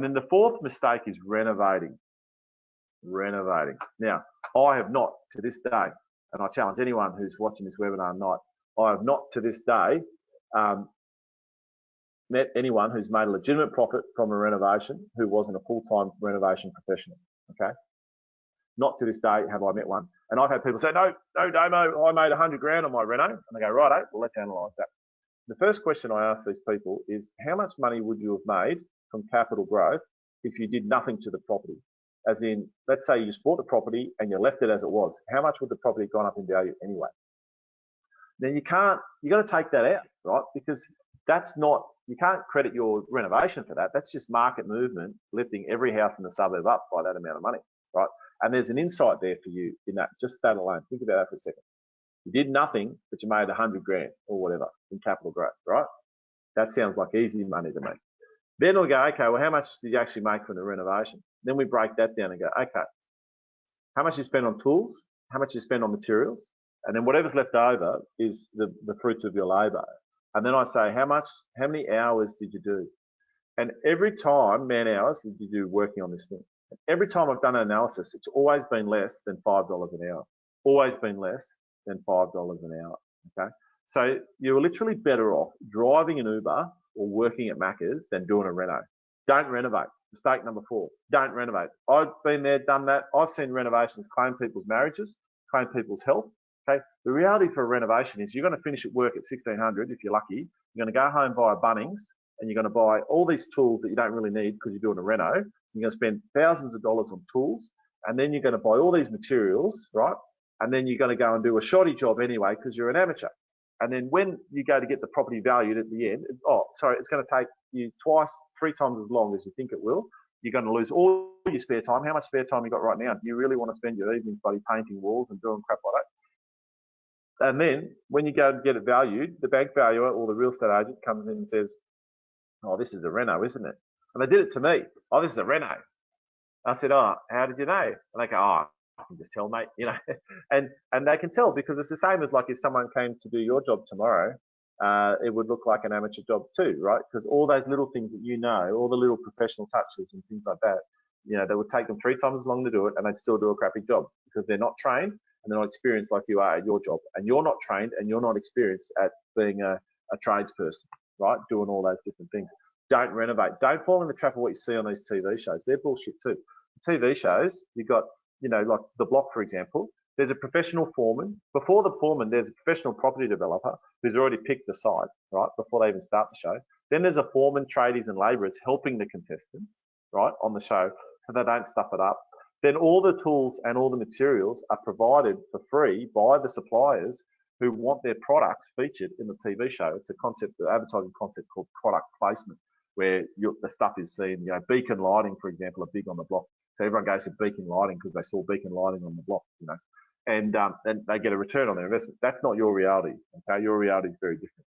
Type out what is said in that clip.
then the fourth mistake is renovating. Renovating. Now, I have not to this day, and I challenge anyone who's watching this webinar tonight, I have not to this day met anyone who's made a legitimate profit from a renovation who wasn't a full-time renovation professional. Okay. Not to this day have I met one. And I've had people say, no, Damo, I made 100 grand on my reno. And I go, righto, well, let's analyse that. The first question I ask these people is, how much money would you have made from capital growth if you did nothing to the property? As in, let's say you just bought the property and you left it as it was. How much would the property have gone up in value anyway? Now you got to take that out, right? Because that's not, you can't credit your renovation for that. That's just market movement, lifting every house in the suburb up by that amount of money, right? And there's an insight there for you in that, just that alone. Think about that for a second. You did nothing, but you made 100 grand or whatever in capital growth, right? That sounds like easy money to me. Then we'll go, okay, well, how much did you actually make from the renovation? Then we break that down and go, okay, how much you spend on tools, how much you spend on materials, and then whatever's left over is the fruits of your labor. And then I say, how many hours did you do? And every time, man hours, did you do working on this thing? And every time I've done an analysis, it's always been less than $5 an hour. Always been less than $5 an hour, okay? So you're literally better off driving an Uber or working at Macca's than doing a reno. Don't renovate. Mistake number 4, don't renovate. I've been there, done that. I've seen renovations claim people's marriages, claim people's health, okay? The reality for a renovation is you're going to finish at work at 1600 if you're lucky. You're going to go home, buy a Bunnings, and you're going to buy all these tools that you don't really need because you're doing a reno. So you're going to spend thousands of dollars on tools, and then you're going to buy all these materials, right? And then you're going to go and do a shoddy job anyway because you're an amateur. And then when you go to get the property valued at the end, it's going to take you 3 times as long as you think it will. You're going to lose all your spare time. How much spare time you got right now? Do you really want to spend your evenings bloody painting walls and doing crap like that? And then when you go and get it valued, the bank valuer or the real estate agent comes in and says, oh, this is a reno, isn't it? And they did it to me. Oh, this is a reno. I said, oh, how did you know? And they go, oh, I can just tell, mate, you know. and they can tell because it's the same as like if someone came to do your job tomorrow, it would look like an amateur job too, right? Because all those little things that you know, all the little professional touches and things like that, you know, they would take them 3 times as long to do it and they'd still do a crappy job because they're not trained and they're not experienced like you are at your job. And you're not trained and you're not experienced at being a tradesperson, right? Doing all those different things. Don't renovate. Don't fall in the trap of what you see on these TV shows. They're bullshit too. The TV shows, you've got, you know, like The Block, for example, there's a professional foreman. Before the foreman, there's a professional property developer who's already picked the site, right, before they even start the show. Then there's a foreman, tradies and labourers helping the contestants, right, on the show so they don't stuff it up. Then all the tools and all the materials are provided for free by the suppliers who want their products featured in the TV show. It's a concept, the advertising concept called product placement, where the stuff is seen. You know, Beacon Lighting, for example, are big on the block. So everyone goes to Beacon Lighting because they saw Beacon Lighting on the block, you know, and they get a return on their investment. That's not your reality. Okay, your reality is very different.